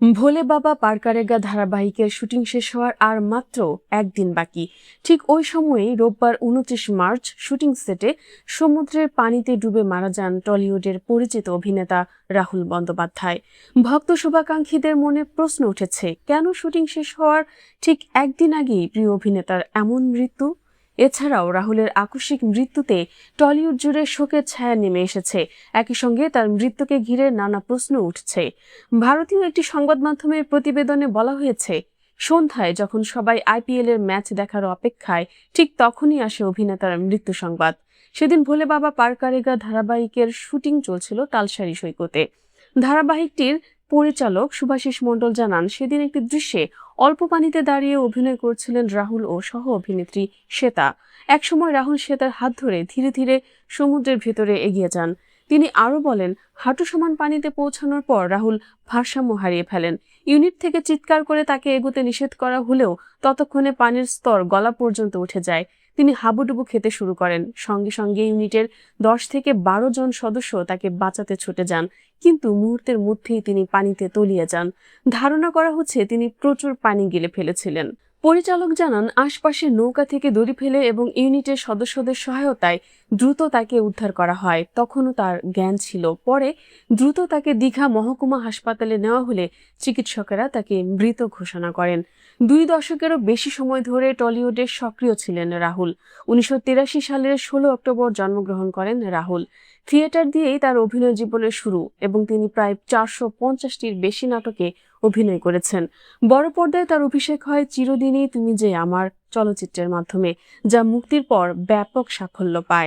ভোলে বাবা পারকারেগা ধারাবাহিকের শুটিং শেষ হওয়ার আর মাত্র একদিন বাকি। ঠিক ওই সময়েই রোববার ২৯ মার্চ শুটিং সেটে সমুদ্রের পানিতে ডুবে মারা যান টলিউডের পরিচিত অভিনেতা রাহুল বন্দ্যোপাধ্যায়। ভক্ত শুভাকাঙ্ক্ষীদের মনে প্রশ্ন উঠেছে, কেন শুটিং শেষ হওয়ার ঠিক একদিন আগেই প্রিয় অভিনেতার এমন মৃত্যু? এছাড়াও রাহুলের আকস্মিক মৃত্যুতে টলিউড জুড়ে শোকের ছায়া নেমে এসেছে। একই সঙ্গে তার মৃত্যুকে ঘিরে নানা প্রশ্ন উঠছে। ভারতীয় একটি সংবাদ মাধ্যমের প্রতিবেদনে বলা হয়েছে, সন্ধ্যায় যখন সবাই আইপিএল এর ম্যাচ দেখার অপেক্ষায়, ঠিক তখনই আসে অভিনেতার মৃত্যু সংবাদ। সেদিন ভোলে বাবা পারকারেগা ধারাবাহিকের শুটিং চলছিল তালসারি সৈকতে। ধারাবাহিকটির পরিচালক শুভাশিস মণ্ডল জানান, সেদিন একটি দৃশ্যে অল্প পানিতে দাঁড়িয়ে অভিনয় করছিলেন রাহুল ও সহ অভিনেত্রী শ্বেতা। একসময় রাহুল শ্বেতার হাত ধরে ধীরে ধীরে সমুদ্রের ভেতরে এগিয়ে যান। তিনি আরও বলেন, হাঁটু সমান পানিতে পৌঁছানোর পর রাহুল ভারসাম্য হারিয়ে ফেলেন। ইউনিট থেকে চিৎকার করে তাকে এগোতে নিষেধ করা হলেও ততক্ষণে পানির স্তর গলা পর্যন্ত উঠে যায়। তিনি হাবুডুবু খেতে শুরু করেন। সঙ্গে সঙ্গে ইউনিটের ১০ থেকে ১২ জন সদস্য তাকে বাঁচাতে ছুটে যান, কিন্তু মুহূর্তের মধ্যেই তিনি পানিতে তলিয়ে যান। ধারণা করা হচ্ছে তিনি প্রচুর পানি গিলে ফেলেছিলেন। পরিচালক জানান, আশপাশে নৌকা থেকে দড়ি ফেলে এবং ইউনিটের সদস্যদের সহায়তায় দ্রুত তাকে উদ্ধার করা হয়। তখনও তার জ্ঞান ছিল। পরে দ্রুত তাকে দীঘা মহকুমা হাসপাতালে নেওয়া হলে চিকিৎসকেরা তাকে মৃত ঘোষণা করেন। ২ দশকেরও বেশি সময় ধরে টলিউডে সক্রিয় ছিলেন রাহুল। ১৯৮৩ সালের ১৬ অক্টোবর জন্মগ্রহণ করেন রাহুল। থিয়েটার দিয়েই তার অভিনয় জীবনের শুরু এবং তিনি প্রায় ৪৫০টির বেশি নাটকে অভিনয় করেছেন। বড় পর্দায় তার অভিষেক হয় চিরদিনই তুমি যে আমার চলচ্চিত্রের মাধ্যমে, যা মুক্তির পর ব্যাপক সাফল্য পায়।